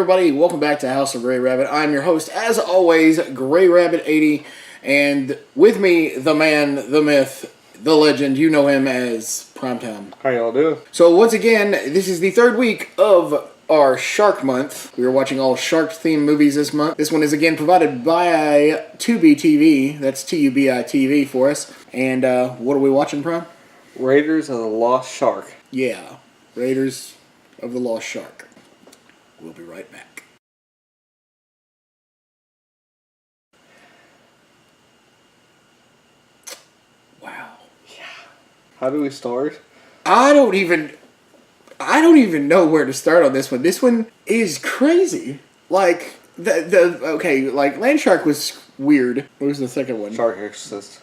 everybody? Welcome back to House of Gray Rabbit. I'm your host, as always, Gray Rabbit 80, and with me, the man, the myth, the legend. You know him as Primetime. How y'all doing? So once again, this is the third week of our Shark Month. We are watching all shark-themed movies this month. This one is again provided by Tubi TV. That's Tubi TV for us. And what are we watching, Prime? Raiders of the Lost Shark. Yeah, Raiders of the Lost Shark. We'll be right back. Wow. Yeah. How do we start? I don't even know where to start on this one. This one is crazy. Like like Land Shark was weird. What was the second one? Shark Exorcist.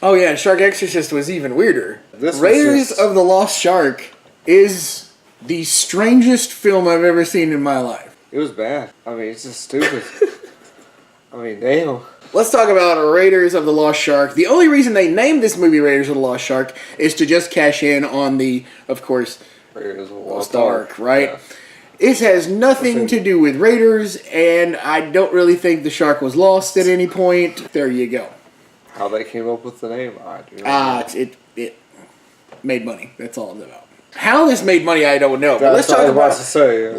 Oh yeah, Shark Exorcist was even weirder. This Raiders of the Lost Shark is the strangest film I've ever seen in my life. It was bad. I mean, it's just stupid. I mean, damn. Let's talk about Raiders of the Lost Shark. The only reason they named this movie Raiders of the Lost Shark is to just cash in on the, of course, Raiders of the Lost Ark, right? Yeah. It has nothing to do with Raiders, and I don't really think the shark was lost at any point. There you go. How they came up with the name, I do not know. It made money. That's all it's about. How this made money, I don't know. But That's let's talk about. to say, yeah.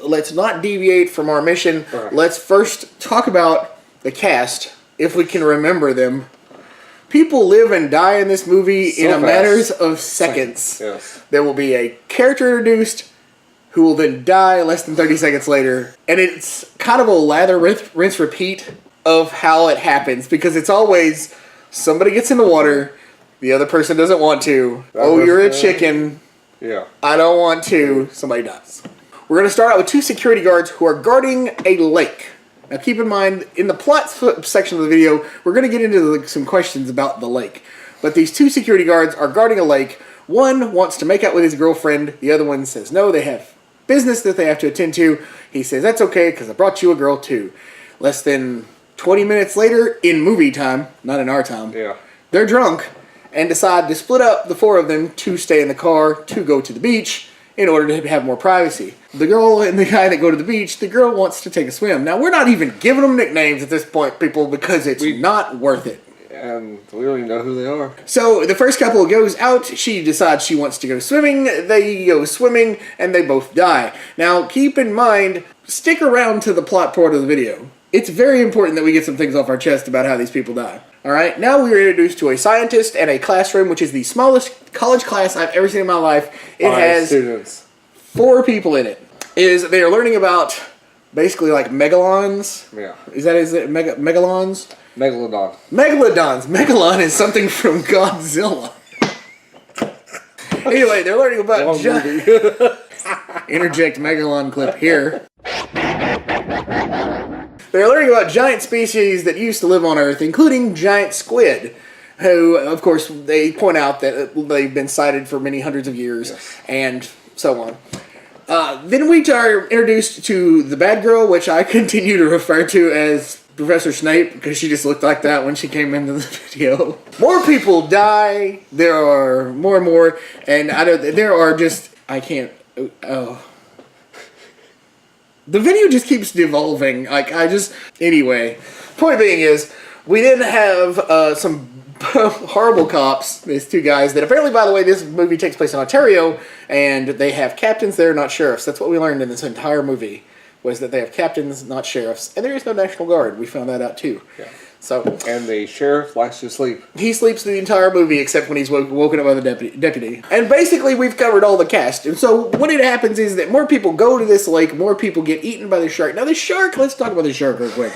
Let's not deviate from our mission. Right. Let's first talk about the cast, if we can remember them. People live and die in this movie in a matter of seconds. Yes. There will be a character introduced who will then die less than 30 seconds later. And it's kind of a lather, rinse, repeat of how it happens. Because it's always somebody gets in the water, the other person doesn't want to. Oh, you're a chicken. Yeah. I don't want to. Somebody does. We're going to start out with two security guards who are guarding a lake. Now keep in mind, in the plot section of the video, we're going to get into some questions about the lake. But these two security guards are guarding a lake. One wants to make out with his girlfriend. The other one says no, they have business that they have to attend to. He says, that's okay, because I brought you a girl too. Less than 20 minutes later, in movie time, not in our time, they're drunk and decide to split up the four of them to stay in the car to go to the beach in order to have more privacy. The girl and the guy that go to the beach, the girl wants to take a swim. Now, we're not even giving them nicknames at this point, people, because it's not worth it. And we don't even know who they are. So, the first couple goes out, she decides she wants to go swimming, they go swimming, and they both die. Now, keep in mind, stick around to the plot part of the video. It's very important that we get some things off our chest about how these people die. Alright, now we are introduced to a scientist and a classroom, which is the smallest college class I've ever seen in my life. It has students. 4 people in it. They are learning about basically like megalons. Yeah. Is it megalons? Megalodon. Megalodons. Megalon is something from Godzilla. Anyway, they're learning about interject Megalon clip here. They're learning about giant species that used to live on Earth, including giant squid, who, of course, they point out that they've been sighted for many hundreds of years, and so on. Then we are introduced to the bad girl, which I continue to refer to as Professor Snape, because she just looked like that when she came into the video. More people die. There are more and more, and there are just, I can't, the video just keeps devolving. Anyway, point being is, we then have some horrible cops, these two guys that apparently, by the way, this movie takes place in Ontario, and they have captains there, not sheriffs. That's what we learned in this entire movie, was that they have captains, not sheriffs, and there is no National Guard. We found that out too. Yeah. So, and the sheriff likes to sleep. He sleeps the entire movie except when he's woken up by the deputy. And basically, we've covered all the cast. And so, what it happens is that more people go to this lake, more people get eaten by the shark. Now, the shark, let's talk about the shark real quick.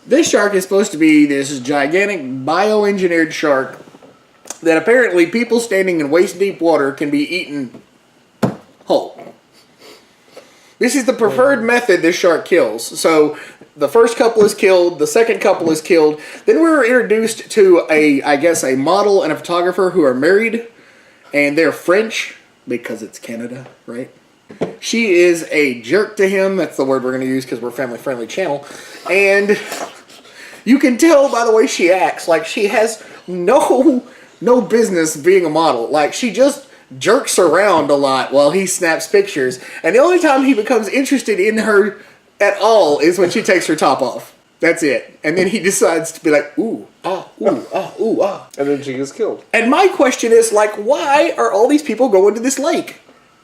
This shark is supposed to be this gigantic bioengineered shark that apparently people standing in waist-deep water can be eaten whole. This is the preferred method this shark kills. So, the first couple is killed, the second couple is killed. Then we were introduced to a model and a photographer who are married, and they're French, because it's Canada, right? She is a jerk to him. That's the word we're going to use because we're a family-friendly channel. And you can tell by the way she acts, like she has no business being a model. Like, she just jerks around a lot while he snaps pictures. And the only time he becomes interested in her at all is when she takes her top off. That's it. And then he decides to be like, ooh, ah, ooh, ah, ooh, ah. And then she gets killed. And my question is, like, why are all these people going to this lake?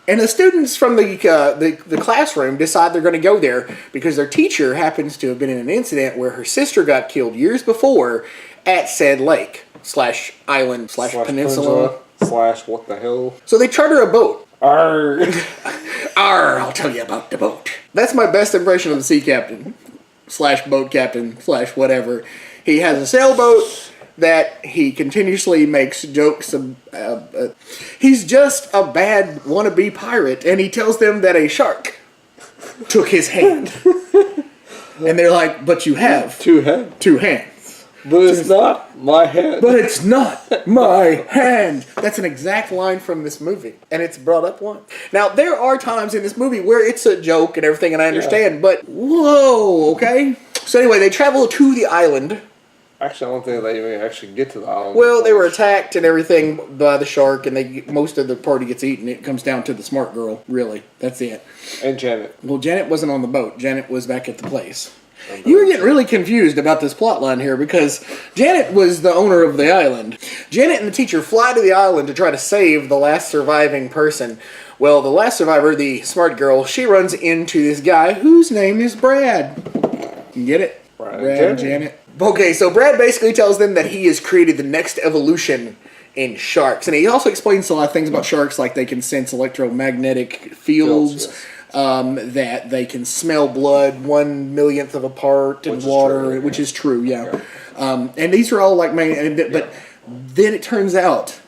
And the students from the classroom decide they're going to go there because their teacher happens to have been in an incident where her sister got killed years before at said lake / island / peninsula / what the hell. So they charter a boat. Arr. Arr, I'll tell you about the boat. That's my best impression of the sea captain / boat captain / whatever. He has a sailboat that he continuously makes jokes of. He's just a bad wannabe pirate, and he tells them that a shark took his hand. And they're like, but you have 2 hands. 2 hands. But it's not my hand. But it's not my hand. That's an exact line from this movie. And it's brought up once. Now, there are times in this movie where it's a joke and everything, and I understand, but whoa, okay? So anyway, they travel to the island. Actually, I don't think they even actually get to the island. Well, they were attacked and everything by the shark, and most of the party gets eaten. It comes down to the smart girl, really. That's it. And Janet. Well, Janet wasn't on the boat. Janet was back at the place. You were getting really confused about this plot line here because Janet was the owner of the island. Janet and the teacher fly to the island to try to save the last surviving person. Well, the last survivor, the smart girl, she runs into this guy whose name is Brad. You get it? Brad and Janet. Okay, so Brad basically tells them that he has created the next evolution in sharks. And he also explains a lot of things about sharks, like they can sense electromagnetic fields. Yes. That they can smell blood 1/1,000,000th of a part in water, which is true, yeah. And these are all like but then it turns out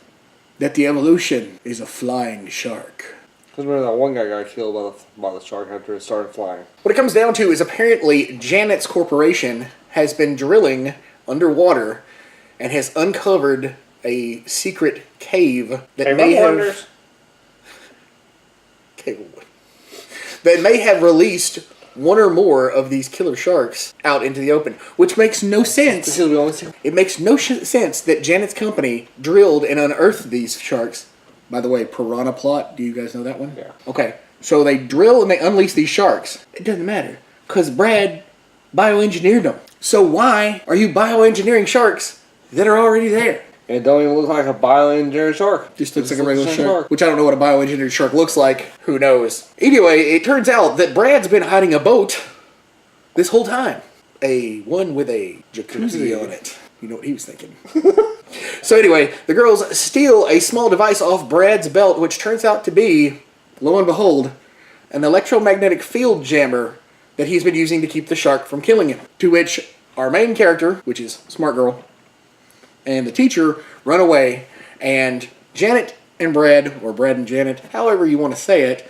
that the evolution is a flying shark. Because remember that one guy got killed by the shark after it started flying. What it comes down to is apparently Janet's corporation has been drilling underwater and has uncovered a secret cave that may have... that may have released one or more of these killer sharks out into the open, which makes no sense. It makes no sense that Janet's company drilled and unearthed these sharks. By the way, piranha plot, do you guys know that one? Yeah. Okay, so they drill and they unleash these sharks. It doesn't matter, because Brad bioengineered them. So why are you bioengineering sharks that are already there? And it don't even look like a bioengineered shark. Just looks like a regular shark. Which I don't know what a bioengineered shark looks like. Who knows? Anyway, it turns out that Brad's been hiding a boat this whole time. One with a jacuzzi on it. You know what he was thinking. So anyway, the girls steal a small device off Brad's belt, which turns out to be, lo and behold, an electromagnetic field jammer that he's been using to keep the shark from killing him. To which our main character, which is Smart Girl, and the teacher run away, and Janet and Brad, or Brad and Janet, however you want to say it,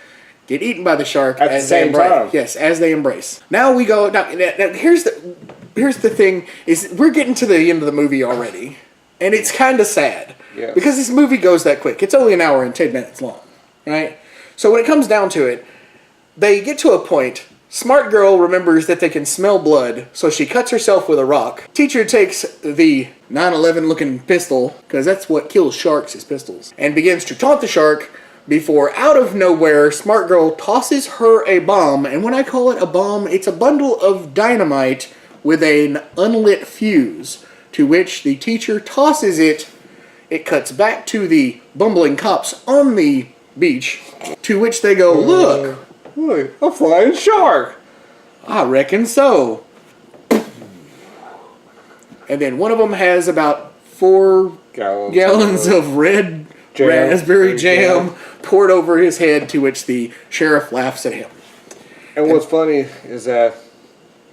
get eaten by the shark at as the same time. Yes, as they embrace. Now we go. Now here's the thing: is we're getting to the end of the movie already, and it's kind of sad because this movie goes that quick. It's only an hour and 10 minutes long, right? So when it comes down to it, they get to a point. Smart Girl remembers that they can smell blood, so she cuts herself with a rock. Teacher takes the 9/11 looking pistol, because that's what kills sharks is pistols, and begins to taunt the shark before, out of nowhere, Smart Girl tosses her a bomb. And when I call it a bomb, it's a bundle of dynamite with an unlit fuse, to which the teacher tosses it. It cuts back to the bumbling cops on the beach, to which they go, look, a flying shark. I reckon so. And then one of them has about 4 gallons of red raspberry jam poured over his head, to which the sheriff laughs at him. And what's funny is that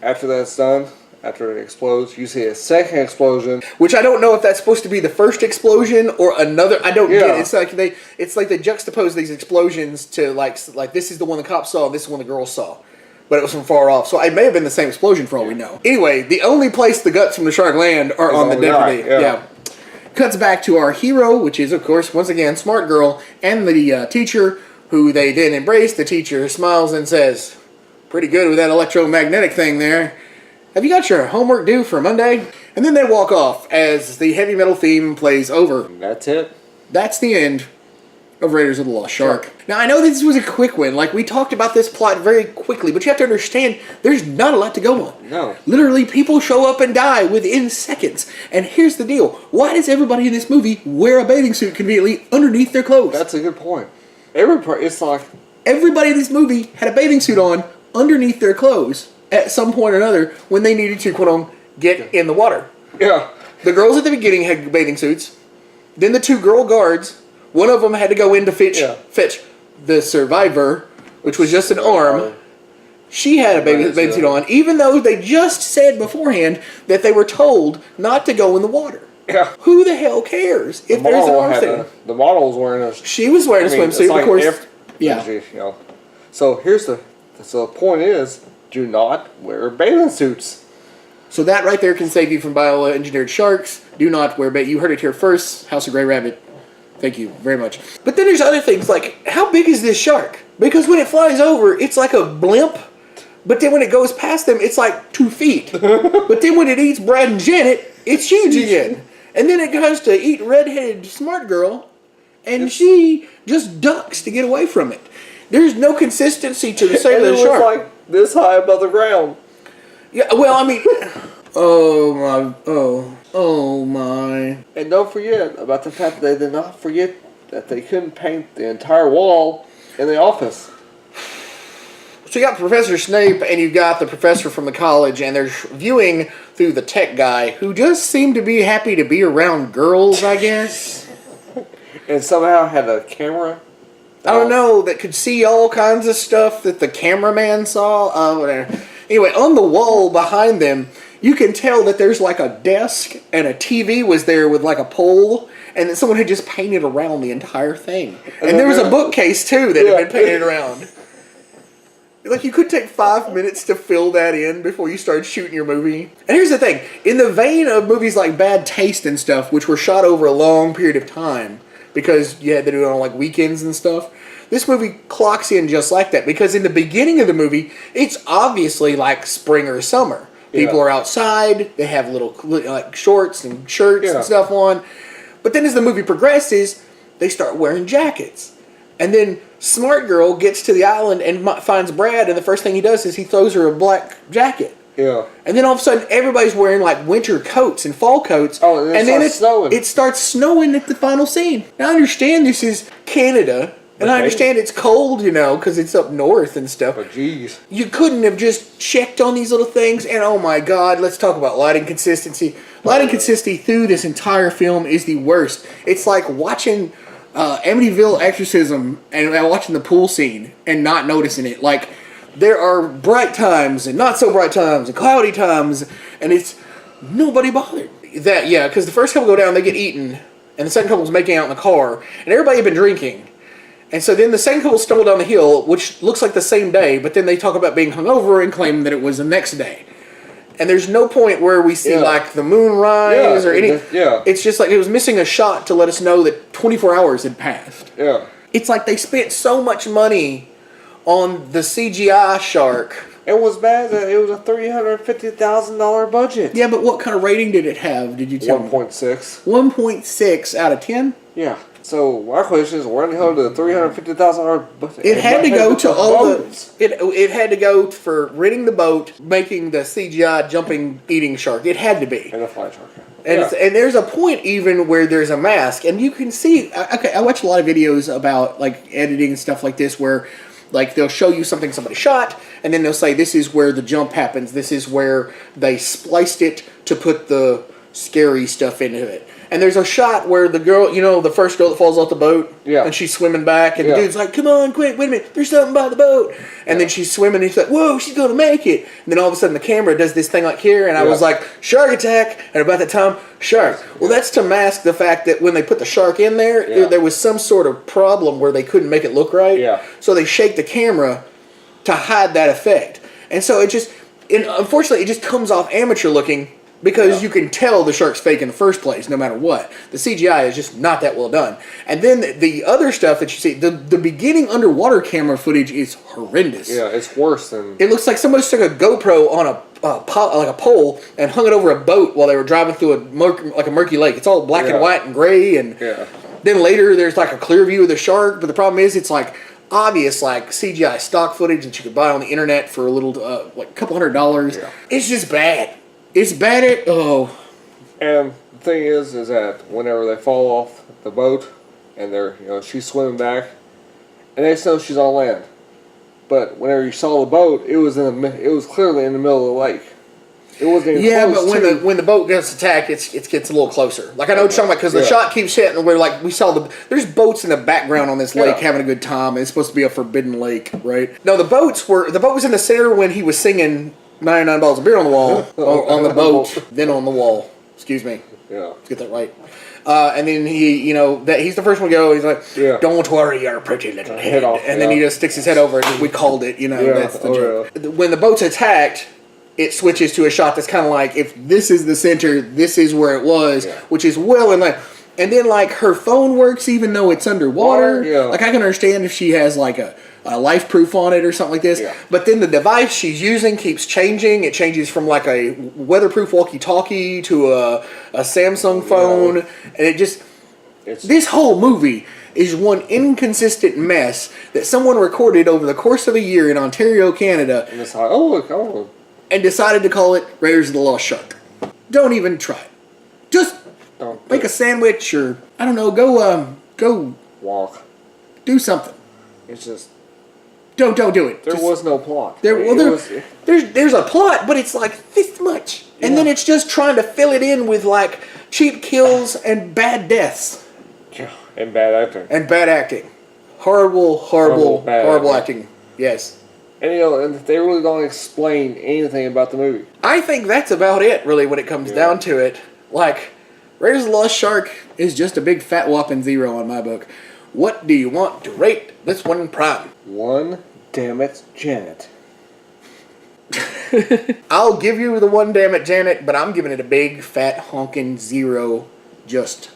after that's done, after it explodes, you see a second explosion. Which I don't know if that's supposed to be the first explosion or another. I don't get it. It's like they juxtapose these explosions to like this is the one the cops saw, this is the one the girls saw. But it was from far off. So it may have been the same explosion for all we know. Anyway, the only place the guts from the shark land are on the deputy. Yeah. Cuts back to our hero, which is, of course, once again, Smart Girl, and the teacher, who they then embrace. The teacher smiles and says, pretty good with that electromagnetic thing there. Have you got your homework due for Monday? And then they walk off as the heavy metal theme plays over. That's it. That's the end of Raiders of the Lost Shark. Now, I know this was a quick one. Like, we talked about this plot very quickly, but you have to understand, there's not a lot to go on. No. Literally, people show up and die within seconds. And here's the deal. Why does everybody in this movie wear a bathing suit conveniently underneath their clothes? That's a good point. It's like... Everybody in this movie had a bathing suit on underneath their clothes at some point or another when they needed to, quote-unquote, get in the water. Yeah. The girls at the beginning had bathing suits. Then the 2 girl guards, one of them had to go in to fetch the survivor, which was just an arm. She had a bathing suit on, even though they just said beforehand that they were told not to go in the water. Yeah. Who the hell cares if there's an arm thing? The model was wearing a... She was wearing a swimsuit, like of course. Yeah. You know. So the point is, do not wear bathing suits. So that right there can save you from bioengineered sharks. Do not wear bait. You heard it here first. House of Grey Rabbit. Thank you very much. But then there's other things like, how big is this shark? Because when it flies over, it's like a blimp. But then when it goes past them, it's like 2 feet. But then when it eats Brad and Janet, it's huge again. And then it goes to eat redheaded smart girl, and she just ducks to get away from it. There's no consistency to the side of the shark. It's like this high above the ground. Yeah, well, I mean, oh my. And don't forget about the fact that they did not forget that they couldn't paint the entire wall in the office. So you got Professor Snape and you got the professor from the college, and they're viewing through the tech guy, who just seemed to be happy to be around girls, I guess. And somehow had a camera. I don't know, that could see all kinds of stuff that the cameraman saw. Whatever. Anyway, on the wall behind them, you can tell that there's like a desk and a TV was there with like a pole, and that someone had just painted around the entire thing. And there was a bookcase too that had been painted around. Like, you could take 5 minutes to fill that in before you started shooting your movie. And here's the thing. In the vein of movies like Bad Taste and stuff, which were shot over a long period of time, because you had to do it on like weekends and stuff, this movie clocks in just like that. Because in the beginning of the movie, it's obviously like spring or summer. People are outside. They have little like shorts and shirts and stuff on. But then as the movie progresses, they start wearing jackets. And then Smart Girl gets to the island and finds Brad, and the first thing he does is he throws her a black jacket. Yeah. And then all of a sudden, everybody's wearing like winter coats and fall coats. Oh, and then snowing. It starts snowing at the final scene. Now, I understand this is Canada, and I understand it's cold, you know, because it's up north and stuff. But geez. You couldn't have just checked on these little things, and oh my God, let's talk about lighting consistency. Lighting consistency through this entire film is the worst. It's like watching Amityville Exorcism and watching the pool scene and not noticing it. Like, there are bright times and not so bright times and cloudy times, and it's nobody bothered. Because the first couple go down, they get eaten, and the second couple's making out in the car, and everybody had been drinking. And so then the second couple stumble down the hill, which looks like the same day, but then they talk about being hungover and claim that it was the next day. And there's no point where we see like the moon rise or any. It's just like it was missing a shot to let us know that 24 hours had passed. Yeah. It's like they spent so much money on the CGI shark. It was bad that it was a $350,000 budget. Yeah, but what kind of rating did it have? Did you tell me? 1.6. 1.6 out of 10? Yeah. So my question is, where in the hell did the $350,000 budget? It had to go to all the. It had to go for ridding the boat, making the CGI jumping eating shark. It had to be. And a fly shark. And there's a point even where there's a mask, and you can see. Okay, I watch a lot of videos about like editing and stuff like this, where like they'll show you something somebody shot, and then they'll say this is where the jump happens. This is where they spliced it to put the scary stuff into it. And there's a shot where the girl, you know, the first girl that falls off the boat, and she's swimming back, and the dude's like, come on, quick, wait a minute, there's something by the boat. And then she's swimming, and he's like, whoa, she's going to make it. And then all of a sudden the camera does this thing like here, and I was like, shark attack, and about that time, shark. Well, that's to mask the fact that when they put the shark in there, there was some sort of problem where they couldn't make it look right. Yeah. So they shake the camera to hide that effect. And so it just, unfortunately, it just comes off amateur looking, because you can tell the shark's fake in the first place, no matter what. The CGI is just not that well done. And then the other stuff that you see, the beginning underwater camera footage is horrendous. Yeah, it's worse than... It looks like somebody stuck a GoPro on a pole and hung it over a boat while they were driving through a murky lake. It's all black and white and gray, and Then later there's like a clear view of the shark, but the problem is it's like obvious like CGI stock footage that you could buy on the internet for a little like a couple $100. Yeah. It's just bad. It's bad at And the thing is that whenever they fall off the boat and they're she's swimming back, and they know she's on land, but whenever you saw the boat, it was clearly in the middle of the lake. It wasn't even close but when the boat gets attacked, it gets a little closer. Like I know what you're talking about because the shot keeps hitting. And we're like we saw there's boats in the background on this lake having a good time. It's supposed to be a forbidden lake, right? No, the boat was in the center when he was singing 99 Bottles of Beer on the Wall on the boat, then on the wall. Excuse me. Yeah, let's get that right. And then he's the first one to go. He's like, "Don't worry, your pretty little head." And then he just sticks his head over it. And we called it. That's the joke. Yeah. When the boat's attacked, it switches to a shot that's kind of like, if this is the center, this is where it was, which is well in like. And then like her phone works even though it's underwater. Yeah. Like I can understand if she has like a life proof on it or something like this. Yeah. But then the device she's using keeps changing. It changes from like a weatherproof walkie-talkie to a Samsung phone. Yeah. And it just... this whole movie is one inconsistent mess that someone recorded over the course of a year in Ontario, Canada. And it's like, and decided to call it Raiders of the Lost Shark. Don't even try it. Just make a sandwich or, I don't know, go walk. Do something. It's just... Don't do it. There was no plot. There's a plot, but it's like this much. Yeah. And then it's just trying to fill it in with like cheap kills and bad deaths. Yeah, and bad acting. Horrible acting. Yes. And and they really don't explain anything about the movie. I think that's about it, really, when it comes down to it. Like, Raiders of the Lost Shark is just a big fat whopping 0 on my book. What do you want to rate this one prime? 1 damn it, Janet. I'll give you the 1 damn it, Janet, but I'm giving it a big fat honking 0. Just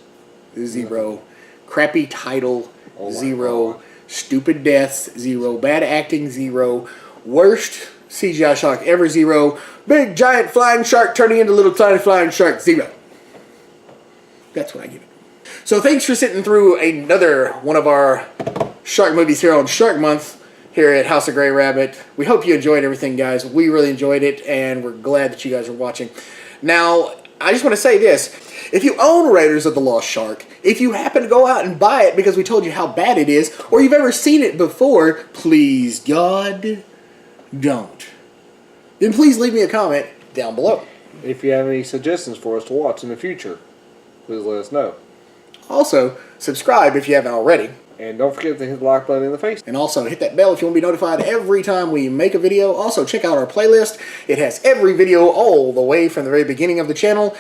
0. Crappy title, 0. Stupid deaths, 0. Bad acting, 0. Worst CGI shark ever, 0. Big giant flying shark turning into little tiny flying shark, 0. That's what I give it. So thanks for sitting through another one of our shark movies here on Shark Month here at House of Grey Rabbit. We hope you enjoyed everything, guys. We really enjoyed it, and we're glad that you guys are watching. Now, I just want to say this. If you own Raiders of the Lost Shark, if you happen to go out and buy it because we told you how bad it is, or you've ever seen it before, please, God, don't. Then please leave me a comment down below. If you have any suggestions for us to watch in the future, please let us know. Also, subscribe if you haven't already. And don't forget to hit the like button in the face. And also hit that bell if you want to be notified every time we make a video. Also, check out our playlist. It has every video all the way from the very beginning of the channel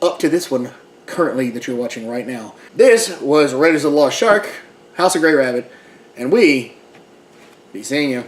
up to this one currently that you're watching right now. This was Raiders of the Lost Shark, House of Grey Rabbit, and we be seeing you.